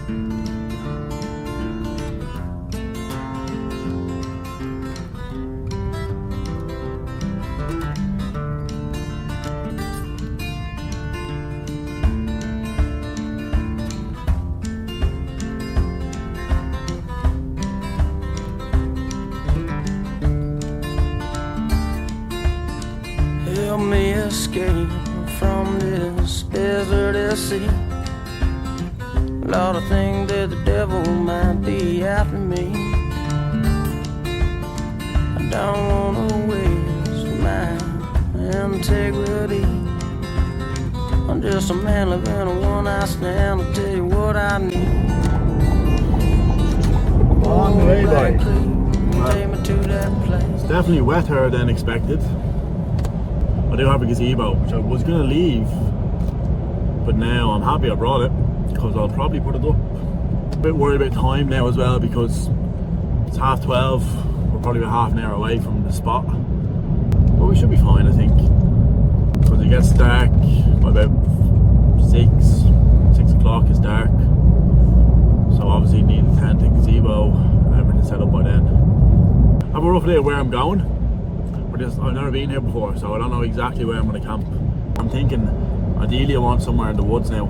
Help me escape from this desert sea. Lord, I think that the devil might be after me. I don't wanna waste my integrity. I'm just a man living a one-night stand. I'll tell you what I need. On the way, boy. Take me to that place. It's definitely wetter than expected. I do have a gazebo, which I was going to leave, but now I'm happy I brought it because I'll probably put it up. A bit worried about time now as well because it's 12:30. We're probably about half an hour away from the spot, but we should be fine, I think, because it gets dark by about 6 o'clock. Is dark, so obviously need a tent and gazebo and everything set up by then. I have a rough idea where I'm going. I've never been here before, so I don't know exactly where I'm going to camp. I'm thinking ideally I want somewhere in the woods now,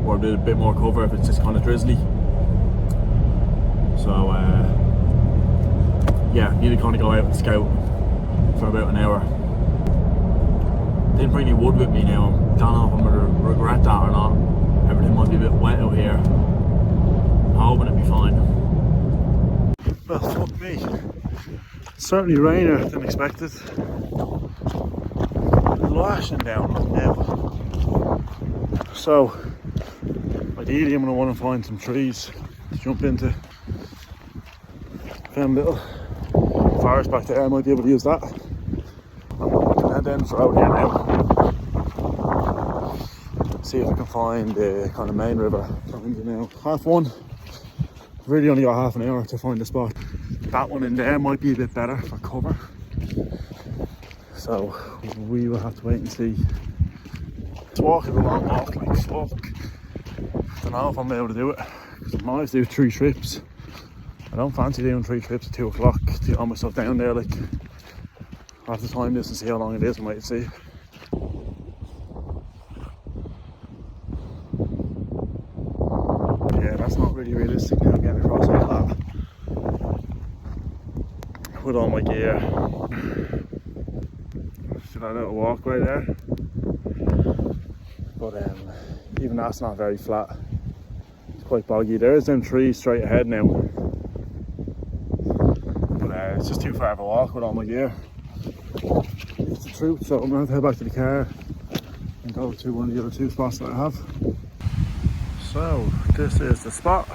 or a bit more cover if it's just kind of drizzly. So yeah, need to kind of go out and scout for about an hour. Didn't bring any wood with me now. I don't know if I'm going to regret that or not. Everything might be a bit wet out here. I'm hoping it'll be fine. Well, fuck me. Certainly rainier than expected. Lashing down now. So ideally I'm going to want to find some trees to jump into. Found a little forest back there, I might be able to use that. I'm going to head in for out here now. See if I can find the kind of main river. Times are now 1:30. Really only got half an hour to find the spot. That one in there might be a bit better for cover, so we will have to wait and see. This walk is a long walk, like fuck. Don't know if I'm able to do it because I might do 3 trips. I don't fancy doing 3 trips at 2 o'clock to get all myself down there. Like, I'll have to time this and see how long it is and wait and see. Yeah, that's not really realistic now, getting across all that with all my gear. Should I let it walk right there? But even that's not very flat. It's quite boggy. There's them trees straight ahead now. But it's just too far of a walk with all my gear. It's the truth, so I'm gonna have to head back to the car and go to one of the other 2 spots that I have. So this is the spot.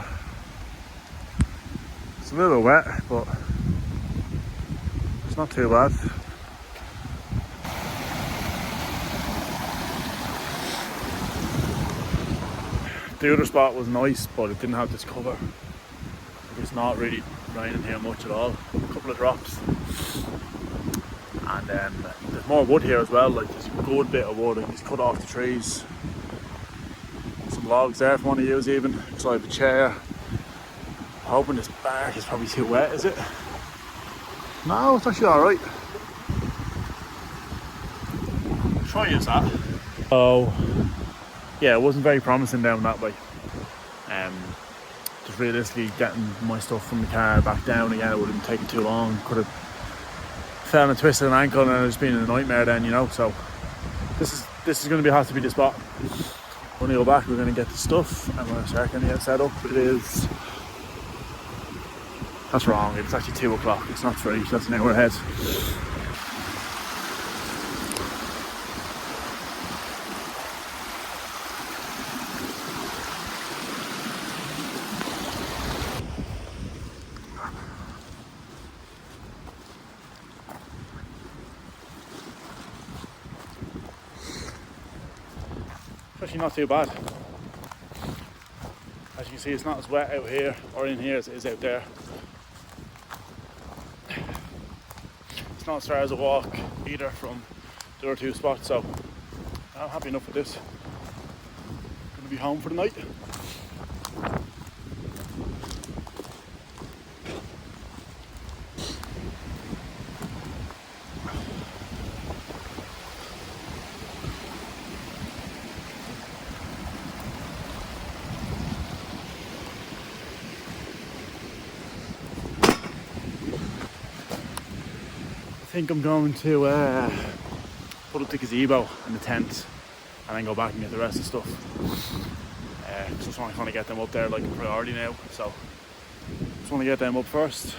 It's a little wet, but it's not too bad. The other spot was nice, but it didn't have this cover. It's not really raining here much at all. A couple of drops. And there's more wood here as well, like there's a good bit of wood. I just cut off the trees. Some logs there if I want to use even. Looks like a chair. I'm hoping this bark is probably too wet, is it? No, it's actually alright. Try use that. Oh, yeah, it wasn't very promising down that way. Just realistically getting my stuff from the car back down again, it would have taken too long. Could have fell and twisted an ankle and it's been a nightmare then, you know. So this is going to have to be the spot. When we go back, we're going to get the stuff and we're going to start getting it set up. It is. That's wrong. It's actually 2 o'clock. It's not 3. So that's an hour ahead. It's actually not too bad. As you can see, it's not as wet out here or in here as it is out there. It's not as far as a walk either from the other 2 spots, so I'm happy enough with this. Gonna be home for the night. I think I'm going to put up the gazebo and the tent and then go back and get the rest of the stuff. Just want to kind of get them up there like a priority now, so just want to get them up first.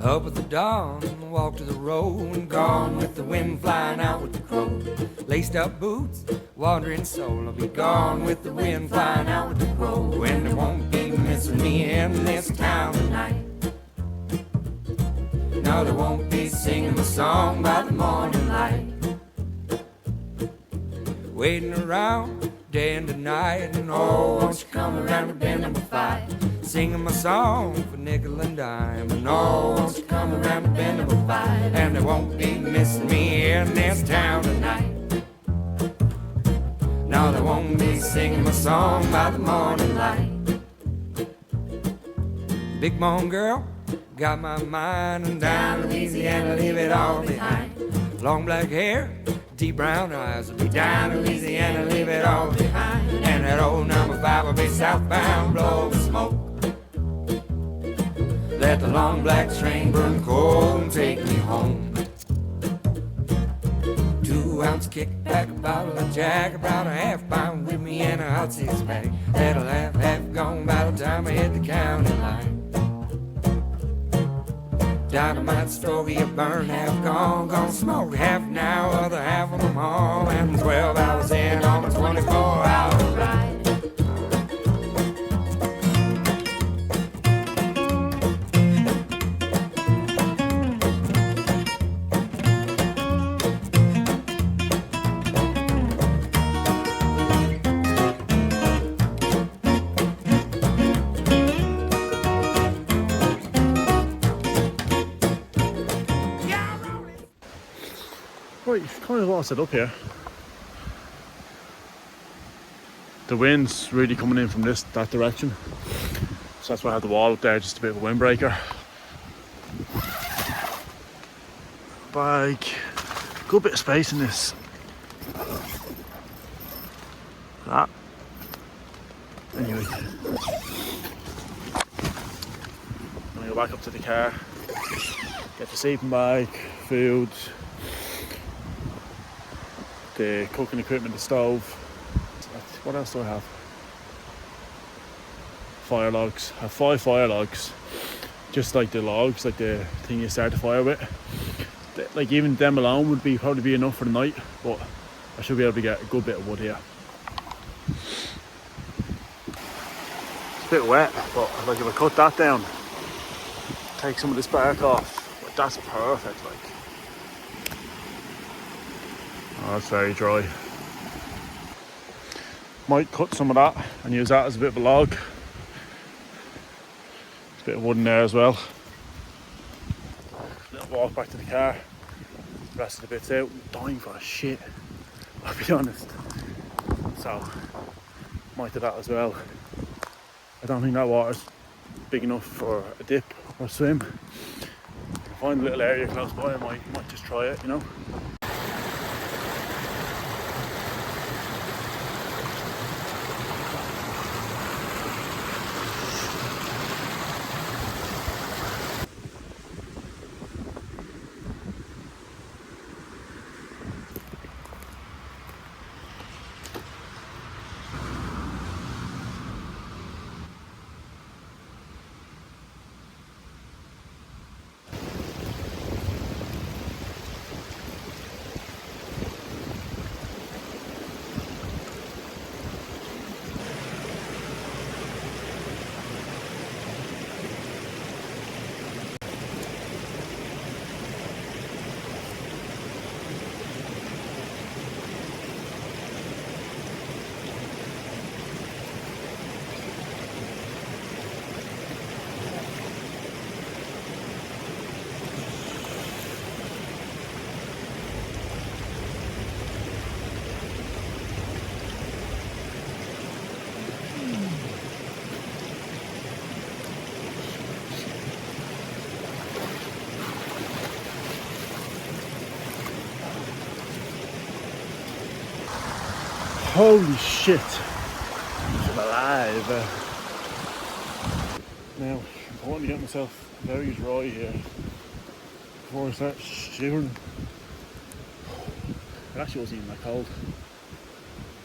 Up at the dawn, walk to the road, and gone with the wind flying out with the crow. Laced up boots, wandering soul, I'll be gone with the wind flying out with the crow. And there won't be missing me in this town tonight. No, they won't be singing my song by the morning light. Waiting around day and night, and oh, won't you come around to bend number 5? Singing my song for nickel and dime, and oh, won't you come around to bend number 5? And they won't be missing me in this town tonight. No, they won't be singing my song by the morning light. Big bone girl, got my mind, and down Louisiana, leave it all behind. Long black hair, deep brown eyes, will be down Louisiana, leave it all behind. And that old number 5 will be southbound, blow the smoke. Let the long black train burn cold and take me home. 2-ounce kickback, a bottle of Jack, about a half-pound with me and a hot 6-pack. That'll have gone by the time I hit the county line. Dynamite story, a burn, half gone smoke, half now, other half on them all. And 12 hours in on a 24-hour ride. Right, kind of all set up here. The wind's really coming in from that direction, so that's why I have the wall up there, just a bit of a windbreaker. Like, good bit of space in this. That. Anyway, I'm gonna go back up to the car, get the sleeping bag, food, the cooking equipment, the stove. What else do I have? Fire logs. I have 5 fire logs. Just like the logs, like the thing you start the fire with. Like even them alone would probably be enough for the night, but I should be able to get a good bit of wood here. It's a bit wet, but like if I cut that down, take some of this bark off, but that's perfect. Like, oh, that's very dry. Might cut some of that and use that as a bit of a log. There's a bit of wood in there as well. Little walk back to the car. The rest of the bits out. I'm dying for a shit, I'll be honest. So, might do that as well. I don't think that water's big enough for a dip or a swim. If I find a little area close by, I might just try it, you know. Holy shit. I'm alive. Now, important to get myself very dry here before I start shivering. It actually wasn't even that cold.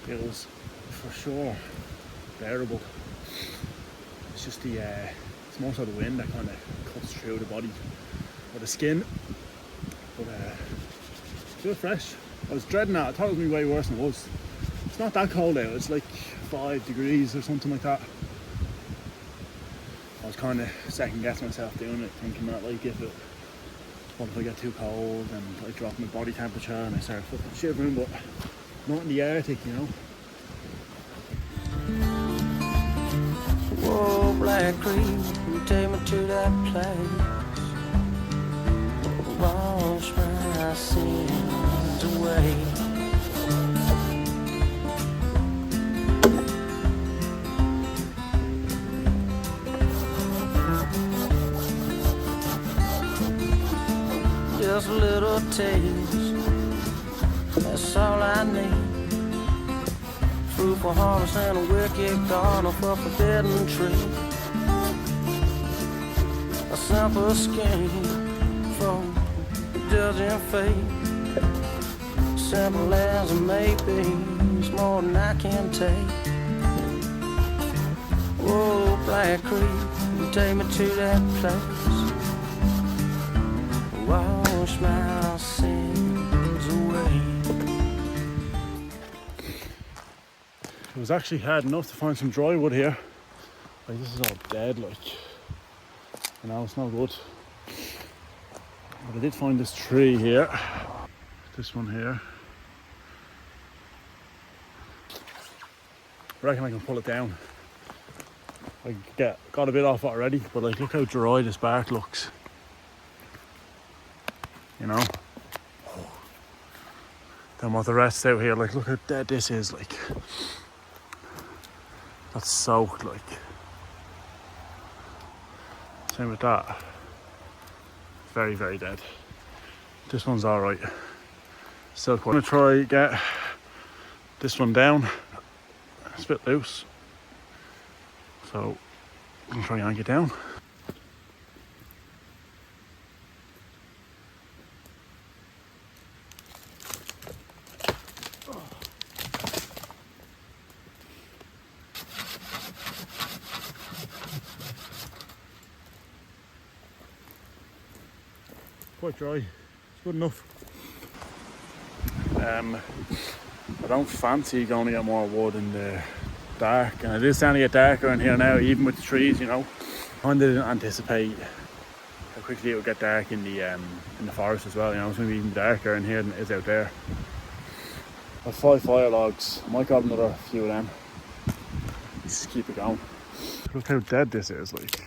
It was for sure bearable. It's just it's more so the wind that kind of cuts through the body or the skin. But it's real fresh. I was dreading that. I thought it was going to be way worse than it was. It's not that cold out. It's like 5 degrees or something like that. I was kind of second guessing myself doing it, thinking that like what if I get too cold and I drop my body temperature and I start fucking shivering, but not in the Arctic, you know. Whoa, Black Creek, take me to that place. Wash my sins away. Just a little taste, that's all I need. Fruitful harvest and a wicked garden of a forbidden tree. A simple scheme for judging fate. Simple as it may be, it's more than I can take. Whoa, Black Creek, take me to that place. Wash my sins away. It was actually hard enough to find some dry wood here. Like, this is all dead, like, you know, it's no good. But I did find this tree here. This one here. I reckon I can pull it down. I got a bit off it already, but like, look how dry this bark looks. You know? Then what the rest out here, like, look how dead this is, like. That's soaked, like. Same with that. Very, very dead. This one's alright. Still quite. I'm gonna try get this one down. It's a bit loose. So I'm gonna try and yank it down. Quite dry. It's good enough. I don't fancy going to get more wood in the dark, and it is starting to get darker in here now, even with the trees, you know. I didn't anticipate how quickly it would get dark in the forest as well, you know. It's going to be even darker in here than it is out there. I have 5 fire logs. I might grab another few of them. Just keep it going. Look how dead this is, like.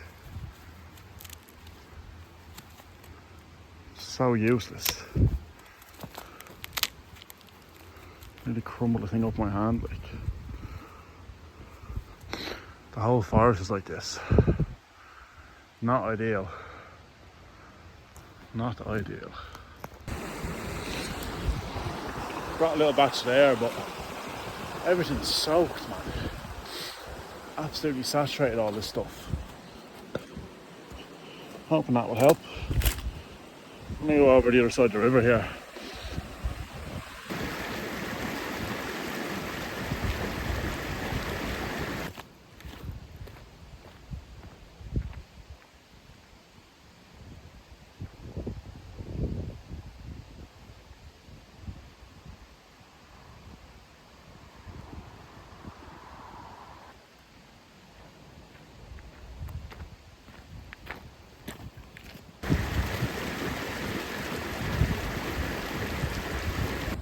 So useless. Nearly crumble the thing up my hand, like. The whole forest is like this. Not ideal. Not ideal. Got a little batch there, but everything's soaked, man. Absolutely saturated, all this stuff. Hoping that will help. Let me go over the other side of the river here.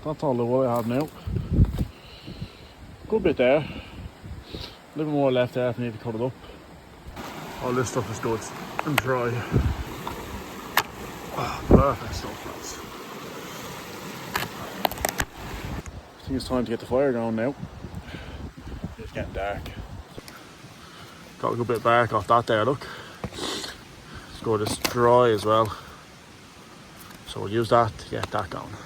That's all the wood I have now. Good bit there. A little more left there if I need to cut it up. All this stuff is good and dry. Oh, perfect stuff, lads. I think it's time to get the fire going now. It's getting dark. Got a good bit of bark off that there, look. It's good, it's dry as well. So we'll use that to get that going.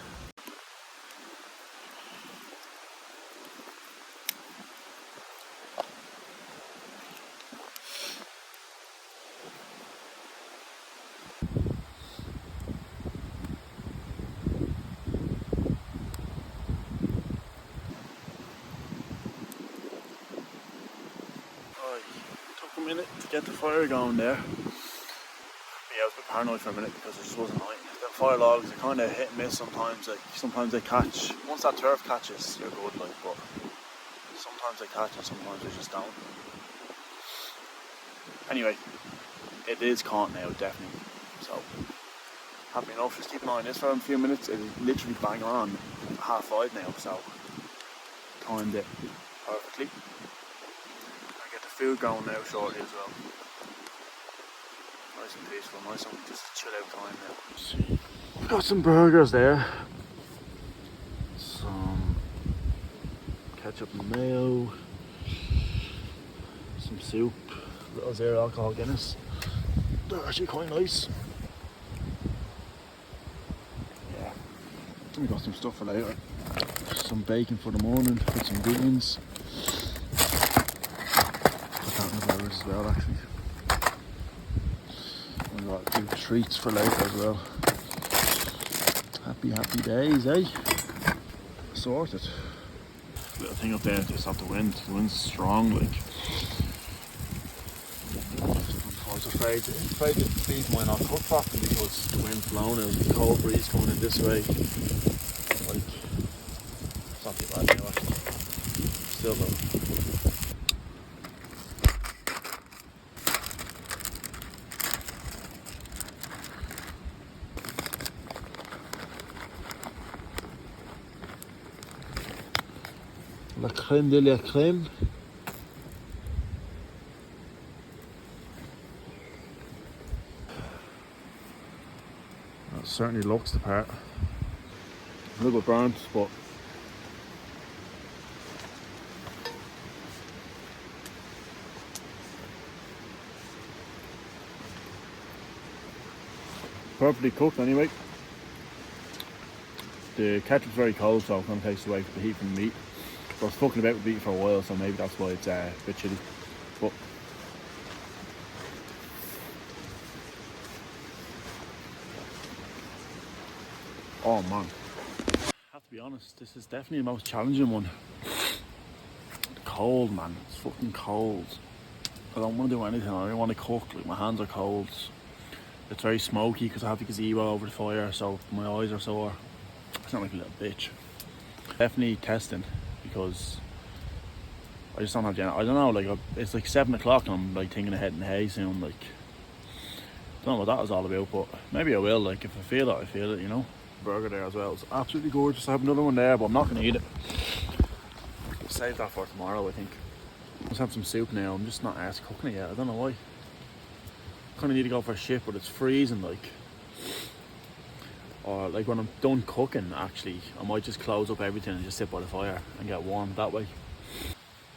get the fire going there. Yeah, I was a bit paranoid for a minute because it just wasn't lighting. The fire logs are kind of hit and miss sometimes. Like sometimes they catch. Once that turf catches, you're good. Like, but sometimes they catch and sometimes they just don't. Anyway, it is caught now, definitely. So happy enough. Just keep an eye on this for a few minutes. It is literally bang on 5:30 now, so timed it perfectly. I get the food going now shortly as well. Nice and peaceful, nice and just a chill out time now. We've got some burgers there. Some ketchup and mayo. Some soup. Little zero alcohol Guinness. They're actually quite nice. Yeah. We got some stuff for later. Some bacon for the morning with some beans. Put that in the burgers as well, actually. And we got a few treats for later as well. Happy days, eh? Sorted. Little thing up there to stop the wind. The wind's strong, like. I was afraid the beef might not cook properly because the wind's blowing and the cold breeze coming in this way. Like, it's not too bad now, actually. Still though. La crème de la crème. That certainly looks the part. A little bit burnt, but perfectly cooked anyway. The ketchup's very cold, so it kind of takes away the heat from the meat. I was fucking about with meat for a while, so maybe that's why it's a bit chilly. But oh man, I have to be honest, this is definitely the most challenging one. The cold, man, it's fucking cold. I don't want to do anything, I don't want to cook, like my hands are cold. It's very smoky because I have the gazebo over the fire, so my eyes are sore. I sound like a little bitch. Definitely testing because I just don't have I don't know, like it's like 7 o'clock and I'm like thinking of heading hay soon. Like, don't know what that was all about, but maybe I will. Like, if I feel it, I feel it, you know. Burger there as well, it's absolutely gorgeous. I have another one there, but I'm not going to eat it. We'll save that for tomorrow, I think. Let's have some soup now. I'm just not asked cooking it yet. I don't know why. Kind of need to go for a shit, but it's freezing, like. Or like when I'm done cooking, actually, I might just close up everything and just sit by the fire and get warm that way.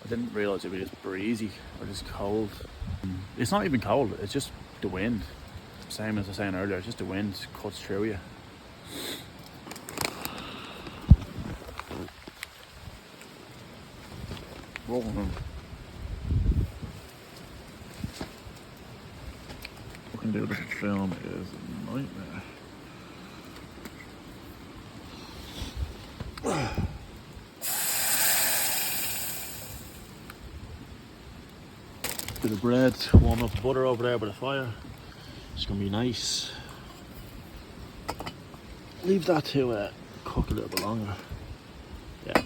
I didn't realise it would be just breezy or just cold. It's not even cold, it's just the wind. Same as I was saying earlier, it's just the wind cuts through you. Fucking do this film is a nightmare. Bit of bread, warm up the butter over there by the fire. It's gonna be nice. Leave that to cook a little bit longer. Yeah,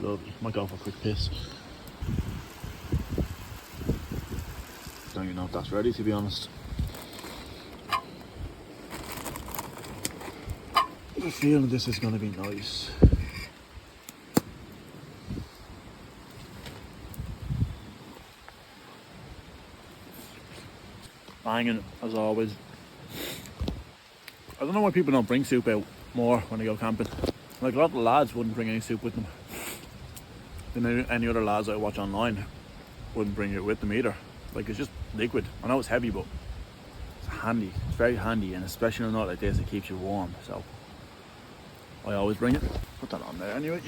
lovely. Might go for a quick piss. Don't even know if that's ready, to be honest. I have a feeling this is gonna be nice. Banging as always. I don't know why people don't bring soup out more when they go camping. Like, a lot of the lads wouldn't bring any soup with them. Then any other lads I watch online wouldn't bring it with them either. Like, it's just liquid. I know it's heavy, but it's handy. It's very handy, and especially on a night like this, it keeps you warm. So I always bring it. Put that on there anyway.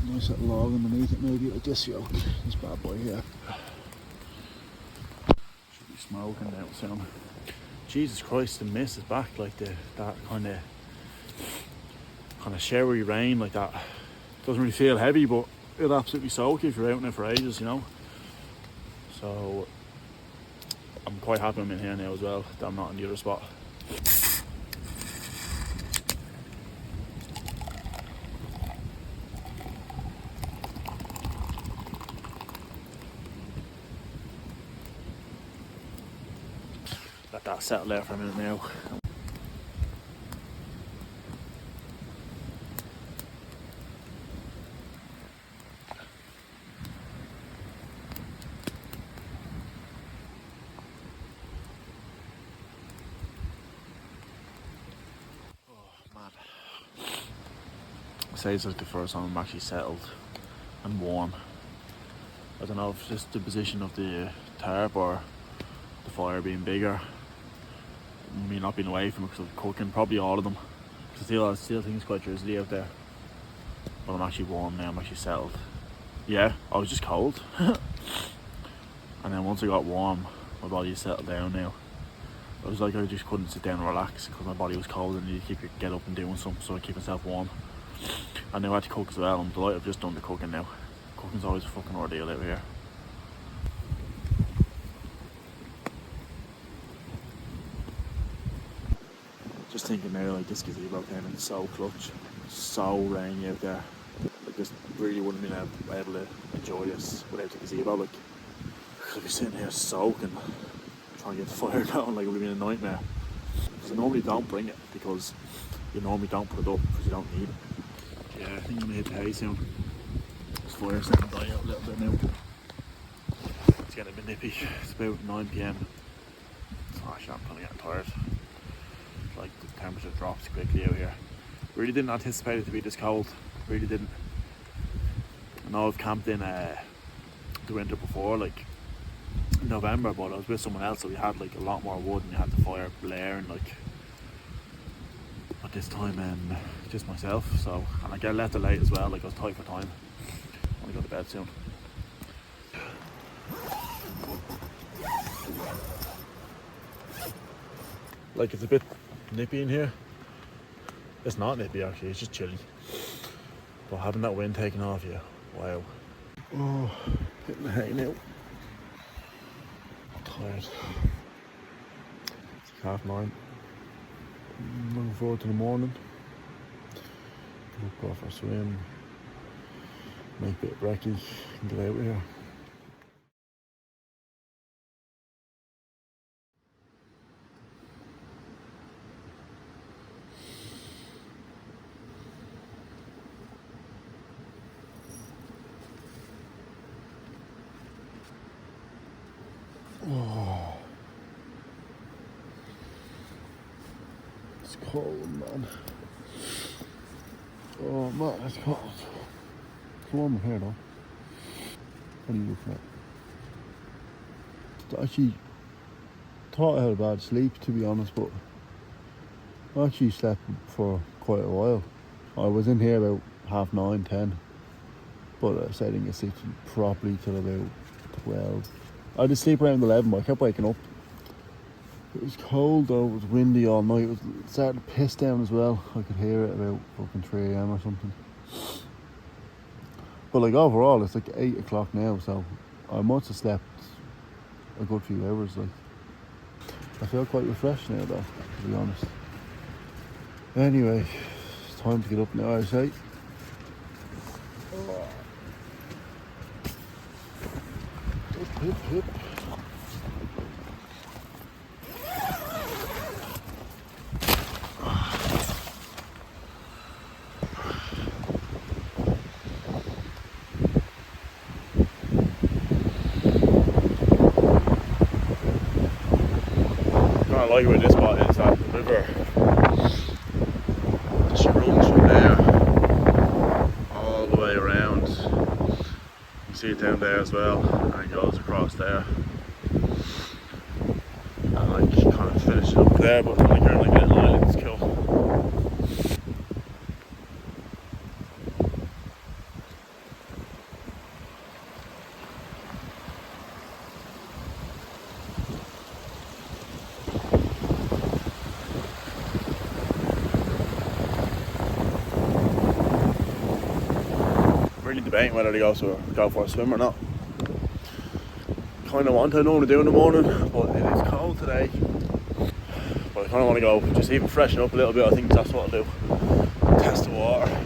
Nice little log underneath it, maybe like this yoke. This bad boy here. Should be smoking now soon. Jesus Christ, the mist is back, like that kind of showery rain like that. Doesn't really feel heavy, but it'll absolutely soak if you're out in it for ages, you know. So I'm quite happy I'm in here now as well, that I'm not in the other spot. Let that settle there for a minute now. I'd say it's like the first time I'm actually settled and warm. I don't know if it's just the position of the tarp or the fire being bigger, me not being away from it because I'm cooking, probably all of them. I still think it's quite drizzly out there. But I'm actually warm now, I'm actually settled. Yeah, I was just cold. And then once I got warm, my body settled down now. It was like I just couldn't sit down and relax because my body was cold and I needed to get up and doing something so I keep myself warm. And now I had to cook as well. I'm delighted I've just done the cooking now. Cooking's always a fucking ordeal out here. Just thinking now, like, this gazebo came in so clutch. So rainy out there. I just really wouldn't have been able to enjoy this without the gazebo. Like, I'd be sitting here soaking, trying to get the fire going, like it would have been a nightmare. Because I normally don't bring it because you normally don't put it up because you don't need it. Yeah, I think I'm gonna hit the hay soon. This fire's starting to die out a little bit now. It's getting a bit nippy. It's about 9 PM. Oh shit, I'm kind of getting tired. Like, the temperature drops quickly out here. Really didn't anticipate it to be this cold. Really didn't. I know I've camped in the winter before, like in November, but I was with someone else, so we had like a lot more wood and we had the fire blaring, like. But this time, just myself. So, and I get left late as well. Like, I was tight for time. I want to go to bed soon. Like, it's a bit nippy in here. It's not nippy actually, it's just chilly. But having that wind taken off you, wow. Oh, getting the hay now. I'm tired. It's 9:30. Looking forward to the morning. Go for a swim. Make a bit of Breakie and get out of here. Oh, it's cold, man. Oh man, it's cold. It's warm in here though. What are you looking at? I actually thought I had a bad sleep, to be honest, but I actually slept for quite a while. I was in here about 9:30, 10, but I didn't get sleep properly till about 12. I did sleep around 11, but I kept waking up. It was cold though, it was windy all night. It started to piss down as well. I could hear it about fucking 3 AM or something. But like overall, it's like 8 o'clock now, so I must have slept a good few hours. Like, I feel quite refreshed now though, to be honest. Anyway, it's time to get up now, I say. Hip, hip. I like where this spot is, that river. She runs from there all the way around. You see it down there as well, and it goes across there. And like kind of finish it up there, but like you're like a little island, it's cool. Really the debating whether to go for a swim or not. Kind of want to, I know what to do in the morning, but it is cold today. But I kind of want to go, just even freshen up a little bit. I think that's what I'll do. Test the water.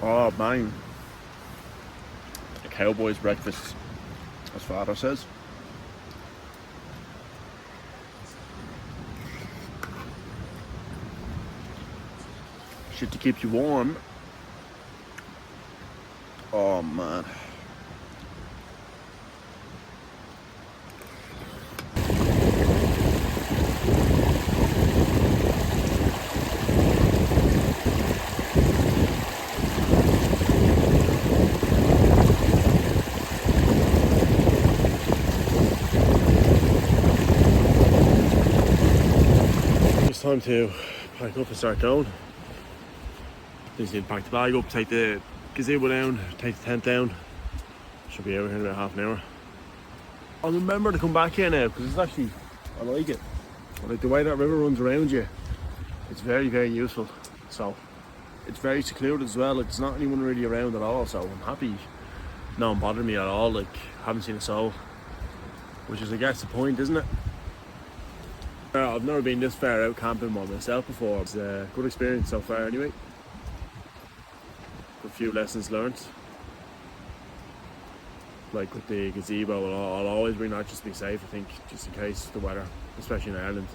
Oh man, a cowboy's breakfast, as father says. Shit to keep you warm. Oh man. It's time to pack up and start going. Just need to pack the bag up, take the gazebo down, take the tent down. Should be out here in about half an hour. I'll remember to come back here now because it's actually, I like it. I like the way that river runs around you. It's very, very useful. So it's very secluded as well. Like, there's not anyone really around at all. So I'm happy. No one bothered me at all. Like, haven't seen a soul, which is, I guess, the point, isn't it? I've never been this far out camping by myself before. It's a good experience so far anyway. A few lessons learned. Like with the gazebo, I'll always bring that just to be safe, I think, just in case the weather, especially in Ireland.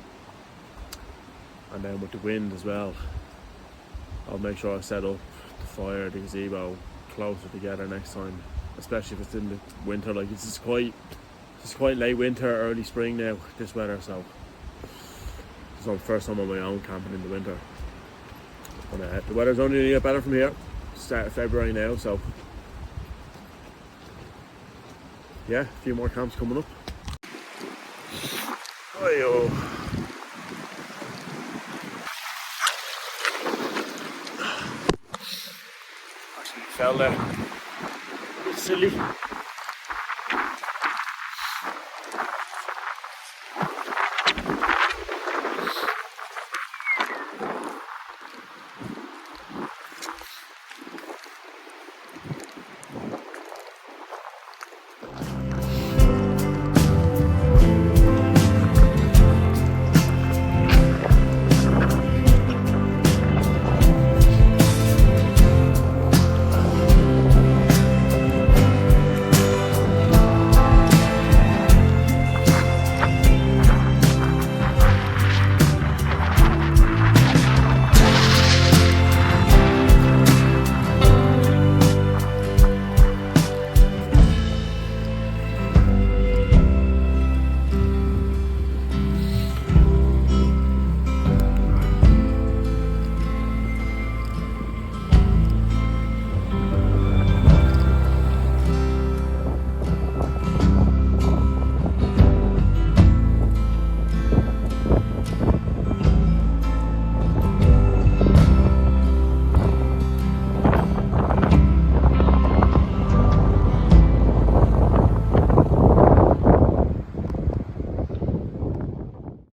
And then with the wind as well, I'll make sure I set up the fire, the gazebo closer together next time, especially if it's in the winter. Like, it's quite late winter, early spring now, this weather, so it's my first time on my own camping in the winter. And the weather's only going to get better from here. Start of February now, so yeah, a few more camps coming up. Oh, actually fell there. Silly.